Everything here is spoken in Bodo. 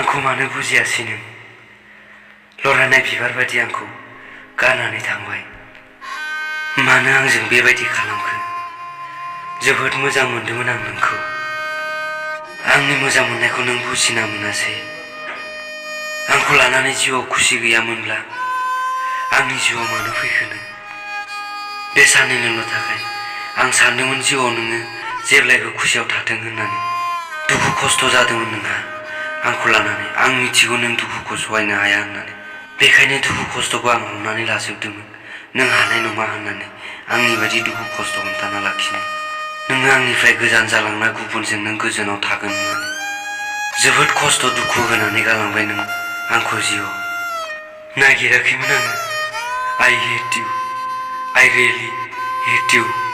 आंखौ मानो बुजियासै नों? लरायनाय बिबार बायदि आंखौ गारनानै थांबाय। मानो आंजों बेबायदि खालामखो? जोबोद मोजां मोनदोंमोन आं नोंखौ। आंनि मोजां मोननायखौ नों बुजिना मोनासै। आंखौ लानानै जिउआव खुसि गैयामोनब्ला आंनि जिउआव मानो फैखोनो? बे साननैनिल' थाखाय आं सानदोंमोन जिउआव नोङो जेब्लायबो खुसियाव थाथों होननानै। दुखु खस्थ' जादोंमोन नोंहा आंखौ लानानै। आं मिथिगौ नों दुखुखौ सहायनो हाया होननानै। बेखायनो दुखु खस्थ'खौ आं हमनानै लाजोबदोंमोन नों हानाय नङा होननानै आंनि बायदि दुखु खस्थ' हमथाना लाखिनो। नोङो आंनिफ्राय गोजान जालांना गुबुनजों नों गोजोनाव थागोन होननानै। जोबोद खस्थ' दुखु होनानै गालांबाय नों आंखौ जिउआव। नागिराखैमोन आङो। I hate you. I really hate you.